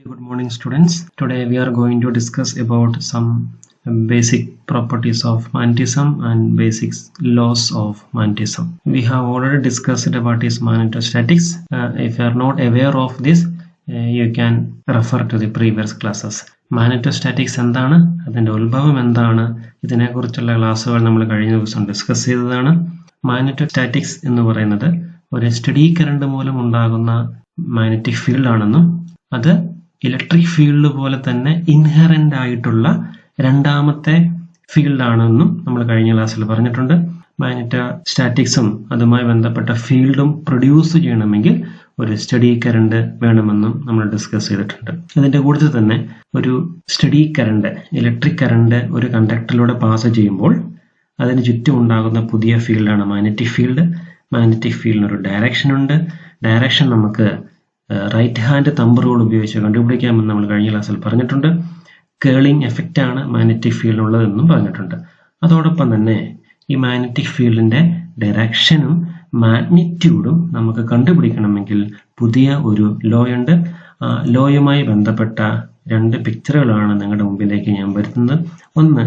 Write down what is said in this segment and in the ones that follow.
Good morning, students. Today we are going to discuss about some basic properties of magnetism and basic laws of magnetism. We have already discussed what is magnetostatics. If you are not aware of this, you can refer to the previous classes. മാഗ്നറ്റോസ്റ്റാറ്റിക്സ് എന്താണ്, അതിൻ്റെ ഉത്ഭവം എന്താണ്, ഇതിനെക്കുറിച്ചുള്ള ക്ലാസ്സുകൾ നമ്മൾ കഴിഞ്ഞ ദിവസം discuss ചെയ്തതാണ്. മാഗ്നറ്റോസ്റ്റാറ്റിക്സ് എന്ന് പറയുന്നത് ഒരു സ്റ്റഡി കറണ്ട് മൂലം ഉണ്ടാകുന്ന മാഗ്നറ്റിക് ഫീൽഡ് ആണെന്നും അത് ഇലക്ട്രിക് ഫീൽഡ് പോലെ തന്നെ ഇൻഹെറന്റ് ആയിട്ടുള്ള രണ്ടാമത്തെ ഫീൽഡ് ആണെന്നും നമ്മൾ കഴിഞ്ഞ ക്ലാസ്സിൽ പറഞ്ഞിട്ടുണ്ട്. മാഗ്നറ്റോസ്റ്റാറ്റിക്സും അതുമായി ബന്ധപ്പെട്ട ഫീൽഡും പ്രൊഡ്യൂസ് ചെയ്യണമെങ്കിൽ ഒരു സ്റ്റഡി കറണ്ട് വേണമെന്നും നമ്മൾ ഡിസ്കസ് ചെയ്തിട്ടുണ്ട്. അതിന്റെ കൂട്ടത്തിൽ തന്നെ ഒരു സ്റ്റഡി കറണ്ട്, ഇലക്ട്രിക് കറണ്ട് ഒരു കണ്ടക്ടറിലൂടെ പാസ് ചെയ്യുമ്പോൾ അതിന് ചുറ്റും ഉണ്ടാകുന്ന പുതിയ ഫീൽഡാണ് മാഗ്നറ്റിക് ഫീൽഡ്. മാഗ്നറ്റിക് ഫീൽഡിന് ഒരു ഡയറക്ഷൻ ഉണ്ട്. ഡയറക്ഷൻ നമുക്ക് റൈറ്റ് ഹാൻഡ് തമ്പ് റൂൾ ഉപയോഗിച്ച് കണ്ടുപിടിക്കാമെന്ന് നമ്മൾ കഴിഞ്ഞ ക്ലാസ്സിൽ പറഞ്ഞിട്ടുണ്ട്. കേളിംഗ് എഫക്റ്റ് ആണ് മാഗ്നറ്റിക് ഫീൽഡിനുള്ളതെന്നും പറഞ്ഞിട്ടുണ്ട്. അതോടൊപ്പം തന്നെ ഈ മാഗ്നറ്റിക് ഫീൽഡിന്റെ ഡയറക്ഷനും മാഗ്നിറ്റ്യൂഡും നമുക്ക് കണ്ടുപിടിക്കണമെങ്കിൽ പുതിയ ഒരു ലോ ഉണ്ട്. ആ ലോയുമായി ബന്ധപ്പെട്ട രണ്ട് പിക്ചറുകളാണ് നിങ്ങളുടെ മുമ്പിലേക്ക് ഞാൻ വരുത്തുന്നത്. ഒന്ന്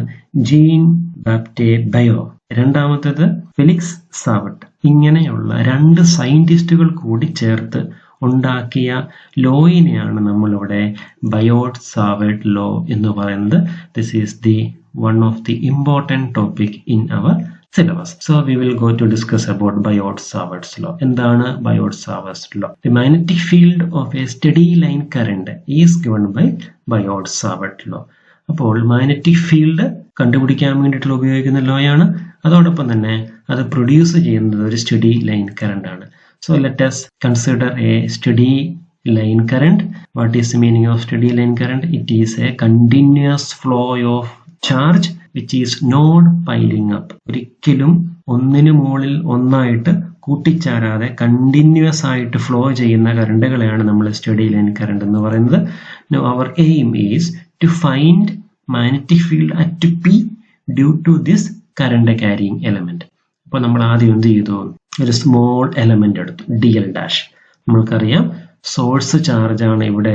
ജീൻ ബാപ്റ്റെ ബയോ, രണ്ടാമത്തേത് ഫെലിക്സ് സാവട്ട്. ഇങ്ങനെയുള്ള രണ്ട് സയന്റിസ്റ്റുകൾ കൂടി ചേർത്ത് ഉണ്ടാക്കിയ ലോയിനെയാണ് നമ്മളിവിടെ ബയോട്ട് സാവർട്ട് ലോ എന്ന് പറയുന്നത്. This is the one of the important topic in our syllabus. So we will go to discuss about Biot Savart's law. എന്താണ് Biot Savart's law? The magnetic field of a steady line current is given by Biot Savart law. അപ്പോൾ magnetic field കണ്ടുപിടിക്കാൻ വേണ്ടിയിട്ടുള്ള ഉപയോഗിക്കുന്ന ലോയാണ്. അതോടൊപ്പം തന്നെ അത് produce ചെയ്യുന്നത് ഒരു സ്റ്റഡി ലൈൻ കറണ്ട് ആണ്. So let us consider a steady line current. What is the meaning of steady line current? It is a continuous flow of charge which is not piling up. ഒരിക്കലും ഒന്നിനു മുകളിൽ ഒന്നായിട്ട് കൂട്ടിച്ചാരാതെ continuous ആയിട്ട് flow ചെയ്യുന്ന കറണ്ടുകളെയാണ് നമ്മൾ study line current എന്ന് പറയുന്നത്. Now our aim is to find magnetic field at P due to this current carrying element. അപ്പോൾ നമ്മൾ ആദ്യം എന്ത് ചെയ്തു? ഒരു സ്മോൾ എലമെന്റ് എടുത്തു, DL ഡാഷ്. നമ്മൾക്കറിയാം സോഴ്സ് ചാർജ് ആണ് ഇവിടെ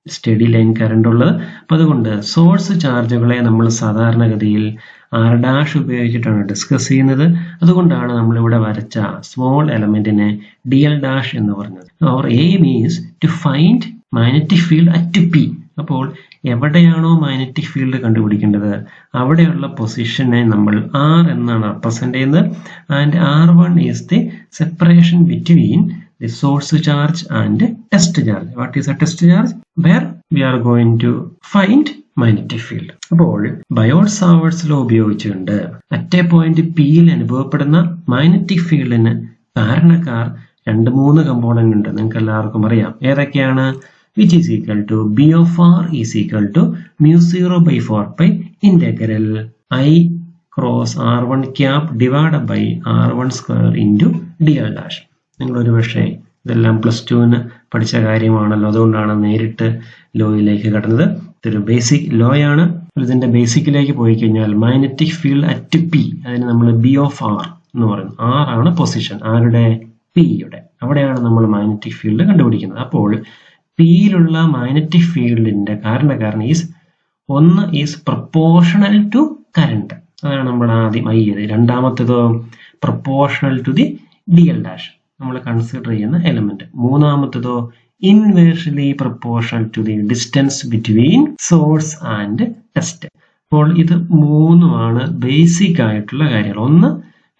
സ്റ്റഡി ലൈൻ കറണ്ട് ഉള്ളത്. അപ്പം അതുകൊണ്ട് സോഴ്സ് ചാർജുകളെ നമ്മൾ സാധാരണഗതിയിൽ R' ഉപയോഗിച്ചിട്ടാണ് ഡിസ്കസ് ചെയ്യുന്നത്. അതുകൊണ്ടാണ് നമ്മളിവിടെ വരച്ച സ്മോൾ എലമെന്റിനെ DL ഡാഷ് എന്ന് പറഞ്ഞത്. അവർ aim is to find magnetic field at P. അപ്പോൾ എവിടെയാണോ മാഗ്നറ്റിക് ഫീൽഡ് കണ്ടുപിടിക്കേണ്ടത് അവിടെയുള്ള പൊസിഷനെ നമ്മൾ R എന്നാണ് റെപ്രസെന്റ് ചെയ്യുന്നത്. And R1 is the separation between the source charge and test charge. What is a test charge? Where we are going to find magnetic field. അപ്പോൾ Biot സാവർട്ട്സ് law ഉപയോഗിച്ചുകൊണ്ട് at A point പിയിൽ അനുഭവപ്പെടുന്ന magnetic ഫീൽഡിന് കാരണക്കാർ 2-3 component ഉണ്ട്. നിങ്ങൾക്ക് എല്ലാവർക്കും അറിയാം ഏതൊക്കെയാണ്. which is equal to B of R is equal to mu0/4 integral I cross R1 cap divided by R1 square into DL dash. നിങ്ങളൊരു പക്ഷേ ഇതെല്ലാം +2 പഠിച്ച കാര്യമാണല്ലോ, അതുകൊണ്ടാണ് നേരിട്ട് ലോയിലേക്ക് കടന്നത്. ഇതൊരു ബേസിക് ലോയാണ്. ഇതിന്റെ ബേസിക്കിലേക്ക് പോയി കഴിഞ്ഞാൽ മാഗ്നറ്റിക് ഫീൽഡ് അറ്റ് P, അതിന് നമ്മൾ B of R എന്ന് പറയുന്നു. R ആണ് പൊസിഷൻ, ആരുടെ? Pയുടെ. അവിടെയാണ് നമ്മൾ മാഗ്നറ്റിക് ഫീൽഡ് കണ്ടുപിടിക്കുന്നത്. അപ്പോൾ പിയിലുള്ള മാഗ്നറ്റിക് ഫീൽഡിന്റെ കാരണക്കാരൻ ഒന്ന് ഈസ് പ്രൊപ്പോർഷണൽ ടു കറണ്ട്, അതാണ് നമ്മൾ ആദ്യം ചെയ്തത്. രണ്ടാമത്തേതോ proportional to the DL dash, നമ്മൾ കൺസിഡർ ചെയ്യുന്ന എലമെന്റ്. മൂന്നാമത്തേതോ inversely proportional to the distance between source and test. അപ്പോൾ ഇത് മൂന്നുമാണ് ബേസിക് ആയിട്ടുള്ള കാര്യങ്ങൾ. ഒന്ന്,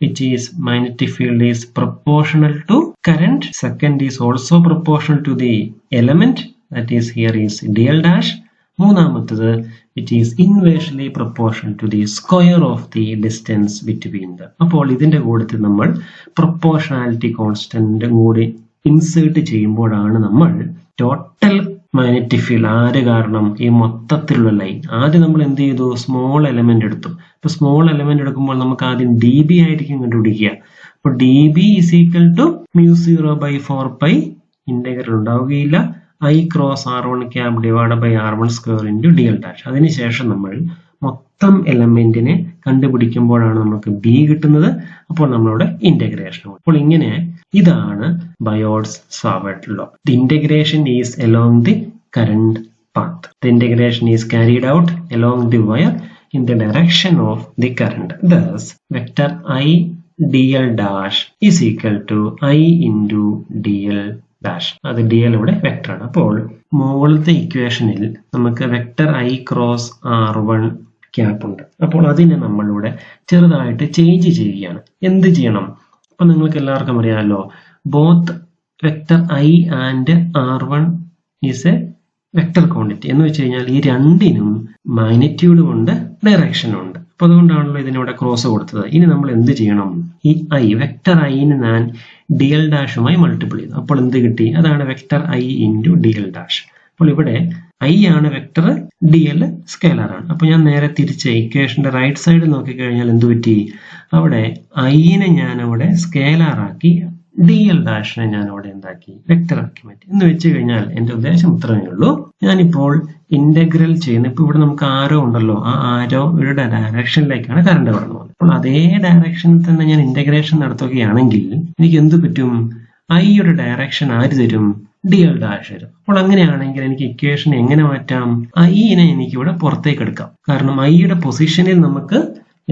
which is magnetic field is proportional to current. Second is also proportional to the element, that is here is DL dash. മൂന്നാമത്തേത് which is inversely proportional to the square of the distance between them. അപ്പോൾ ഇതിന്റെ കൂട്ടത്തിൽ നമ്മൾ proportionality constant കൂടി insert ചെയ്യുമ്പോഴാണ് നമ്മൾ total magnetic field ആര് കാരണം ഈ മൊത്തത്തിലുള്ള ലൈൻ. ആദ്യം നമ്മൾ എന്ത് ചെയ്തു? സ്മോൾ എലമെന്റ് എടുത്തു. ഇപ്പൊ സ്മോൾ എലമെന്റ് എടുക്കുമ്പോൾ നമുക്ക് ആദ്യം DB ആയിരിക്കും കണ്ടുപിടിക്കുക. അപ്പൊ DB is equal to mu0/4 integral ഉണ്ടാവുകയില്ല. I cross R1 cap divided by R1 square into DL dash. അതിനുശേഷം നമ്മൾ മൊത്തം എലമെന്റിനെ കണ്ടുപിടിക്കുമ്പോഴാണ് നമുക്ക് B കിട്ടുന്നത്. അപ്പോൾ നമ്മളുടെ ഇന്റഗ്രേഷൻ. അപ്പോൾ ഇങ്ങനെ ഇതാണ് Biot Savart law. The integration is along the current path. The integration is carried out along the wire in the direction of the current. Thus, vector I dl dash is equal to I into dl dash. അത് dl ഇവിടെ vector ആണ്. അപ്പോൾ മുകളിലത്തെ ഇക്വേഷനിൽ നമുക്ക് vector I cross R1 cap ഉണ്ട്. അപ്പോൾ അതിനെ നമ്മളിവിടെ ചെറുതായിട്ട് ചേഞ്ച് ചെയ്യുകയാണ്. എന്ത് ചെയ്യണം? അപ്പൊ നിങ്ങൾക്ക് എല്ലാവർക്കും അറിയാമല്ലോ, both vector I and R1 is A vector quantity. എന്ന് വെച്ച് കഴിഞ്ഞാൽ ഈ രണ്ടിനും മാഗ്നിറ്റ്യൂഡും ഉണ്ട്, ഡയറക്ഷനും ഉണ്ട്. അപ്പൊ അതുകൊണ്ടാണല്ലോ ഇതിനിവിടെ ക്രോസ് കൊടുത്തത്. ഇനി നമ്മൾ എന്ത് ചെയ്യണം? ഈ I വെക്ടർ ഐന് ഞാൻ dl ഡാഷുമായി മൾട്ടിപ്പിൾ ചെയ്തു. അപ്പോൾ എന്ത് കിട്ടി? അതാണ് vector I into dl dash. അപ്പോൾ ഇവിടെ I ആണ് വെക്ടർ, dl സ്കേലർ ആണ്. അപ്പൊ ഞാൻ നേരെ തിരിച്ച് ഇക്വേഷന്റെ റൈറ്റ് സൈഡിൽ നോക്കിക്കഴിഞ്ഞാൽ എന്ത് പറ്റി? അവിടെ ഐനെ ഞാൻ അവിടെ സ്കേലർ ആക്കി, dl ഡാഷിനെ ഞാൻ അവിടെ എന്താക്കി? വെക്ടർ ആക്കി മാറ്റി. എന്ന് വെച്ച് കഴിഞ്ഞാൽ എന്റെ ഉദ്ദേശം ഇത്രയേ ഉള്ളൂ. ഞാനിപ്പോൾ ഇന്റഗ്രൽ ചെയ്യുന്ന, ഇപ്പൊ ഇവിടെ നമുക്ക് ആരോ ഉണ്ടല്ലോ, ആ ആരോയുടെ ഡയറക്ഷനിലേക്കാണ് കറണ്ട് കടന്നു പോകുന്നത്. അപ്പോൾ അതേ ഡയറക്ഷനിൽ തന്നെ ഞാൻ ഇന്റഗ്രേഷൻ നടത്തുകയാണെങ്കിൽ എനിക്ക് എന്ത് പറ്റും? ഐയുടെ ഡയറക്ഷൻ ആര് തരും? dl ഡാഷ് തരും. അപ്പോൾ അങ്ങനെയാണെങ്കിൽ എനിക്ക് ഇക്വേഷൻ എങ്ങനെ മാറ്റാം? ഐനെ എനിക്ക് ഇവിടെ പുറത്തേക്ക് എടുക്കാം. കാരണം ഐയുടെ പൊസിഷനിൽ നമുക്ക്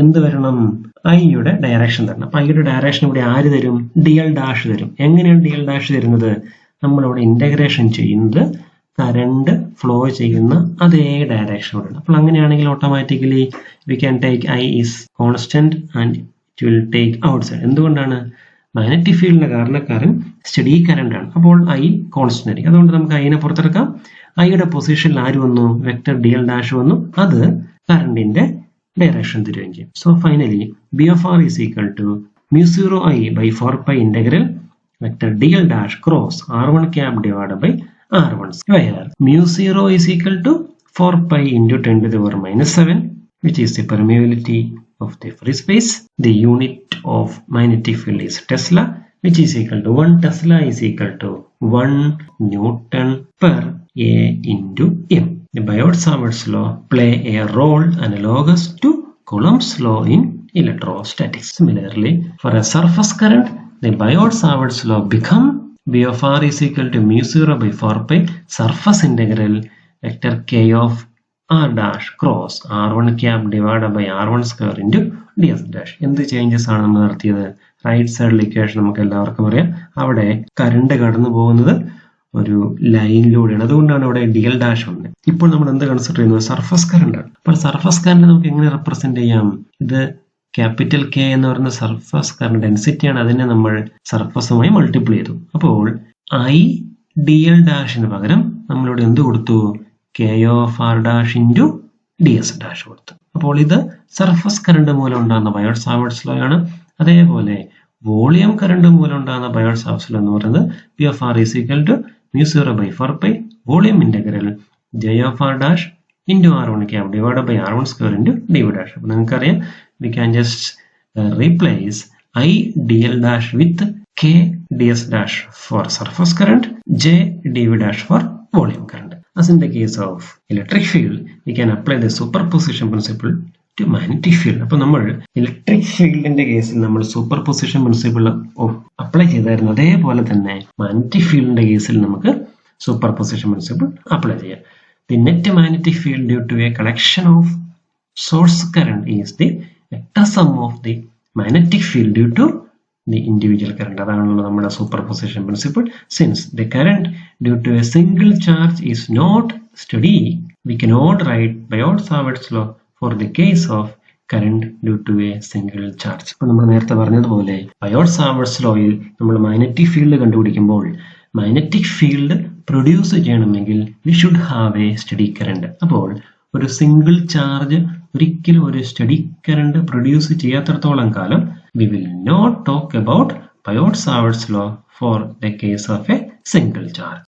എന്ത് വരണം? ഐയുടെ ഡയറക്ഷൻ തരണം. അപ്പൊ ഐയുടെ ഡയറക്ഷൻ ഇവിടെ ആര് തരും? dl ഡാഷ് തരും. എങ്ങനെയാണ് dl ഡാഷ് തരുന്നത്? നമ്മളിവിടെ ഇന്റഗ്രേഷൻ ചെയ്യുന്നത് കറണ്ട് ഫ്ലോ ചെയ്യുന്ന അതേ ഡയറക്ഷനോടാണ്. അപ്പോൾ അങ്ങനെയാണെങ്കിൽ automatically we can take I is constant and it will take out side. എന്തുകൊണ്ടാണ്? മാഗ്നറ്റിക് ഫീൽഡിന്റെ കാരണക്കാരൻ സ്റ്റഡി കറണ്ട് ആണ്. അപ്പോൾ ഐ കോൺസ്റ്റന്റ് ആയിരിക്കും. അതുകൊണ്ട് നമുക്ക് ഐനെ പുറത്തെടുക്കാം. ഐയുടെ പൊസിഷനിൽ ആര് വന്നു? വെക്ടർ dl ഡാഷ് വന്നു. അത് കറണ്ടിന്റെ ഡയറക്ഷൻ തരുകയും ചെയ്യും. So finally B of R is equal to mu 0 I by 4 pi integral vector dl dash cross R1 cap divided by R1 square. Mu 0 is equal to 4 pi into 10 to the power minus 7, which is the permeability of the free space. The unit of magnetic field is Tesla, which is equal to 1 Tesla is equal to 1 Newton per A into M. The Biot Savart Law play a role analogous to Coulomb's law in electrostatics. Similarly, for a surface current, the Biot Savart Law become B of R is equal to mu 0 by 4 pi surface integral vector K of R dash cross R1 cap divided by R1 square into ds dash. എന്ത് changes ആണ് നമ്മൾ നടത്തിയത്? Right സൈഡിൽ equation നമുക്ക് എല്ലാവർക്കും അറിയാം. അവിടെ current കടന്നു പോകുന്നത് ഒരു ലൈനിലൂടെയാണ്. അതുകൊണ്ടാണ് അവിടെ dl ഡാഷ് ഉണ്ട്. ഇപ്പോൾ നമ്മൾ എന്ത് കൺസിഡർ ചെയ്യുന്നത്? സർഫസ് കറണ്ട് ആണ്. അപ്പോൾ സർഫസ് കറണ്ട് നമുക്ക് എങ്ങനെ റെപ്രസെന്റ് ചെയ്യാം? ഇത് ക്യാപിറ്റൽ K എന്ന് പറയുന്ന സർഫസ് കറണ്ട് ഡെൻസിറ്റിയാണ്. അതിനെ നമ്മൾ സർഫസുമായി മൾട്ടിപ്ലൈ ചെയ്തു. അപ്പോൾ I dl ഡാഷിന് പകരം നമ്മളിവിടെ എന്ത് കൊടുത്തു? K of R dash into ds dash കൊടുത്തു. അപ്പോൾ ഇത് സർഫസ് കറണ്ട് മൂലം ഉണ്ടാകുന്ന ബയോട്ട് സാവർട്ട്സ് ലോ ആണ്. അതേപോലെ വോളിയം കറണ്ട് മൂലം ഉണ്ടാകുന്ന ബയോട്ട് സാവർട്ട്സ് ലോ എന്ന് പറയുന്നത് P of R is equal to mu 0 by 4 pi volume integral J of R dash into R1 cap divided by R1 square into dv dash. അപ്പോൾ നിങ്ങൾക്കറിയാം, we can just replace I dl dash with K ds dash for surface current, J dv dash for volume current. As in the case of electric field, we can apply the superposition principle to magnetic field. അപ്പോൾ നമ്മൾ electric ഫീൽഡിന്റെ കേസിൽ നമ്മൾ superposition principle apply ചെയ്തായിരുന്നു. അതേപോലെ തന്നെ magnetic ഫീൽഡിന്റെ കേസിൽ നമുക്ക് സൂപ്പർപൊസിഷൻ പ്രിൻസിപ്പിൾ അപ്ലൈ ചെയ്യാം. The net magnetic field due to a collection of source current is the vector sum of the magnetic field due to the individual current. അതാണല്ലോ നമ്മുടെ superposition principle. Since the current due to a single charge is not steady, we cannot write Biot Savart's law for the case of current due to a single charge. അപ്പോൾ നമ്മൾ നേരത്തെ പറഞ്ഞതുപോലെ Biot Savart's lawയിൽ നമ്മൾ magnetic field കണ്ടുപിടിക്കുമ്പോൾ magnetic field produce ചെയ്യണമെങ്കിൽ we should have a steady current. അപ്പോൾ ഒരു സിംഗിൾ ചാർജ് ഒരിക്കലും ഒരു സ്റ്റഡി കറണ്ട് പ്രൊഡ്യൂസ് ചെയ്യാത്തിടത്തോളം കാലം we will not talk about Biot Savart's law for the case of a single charge.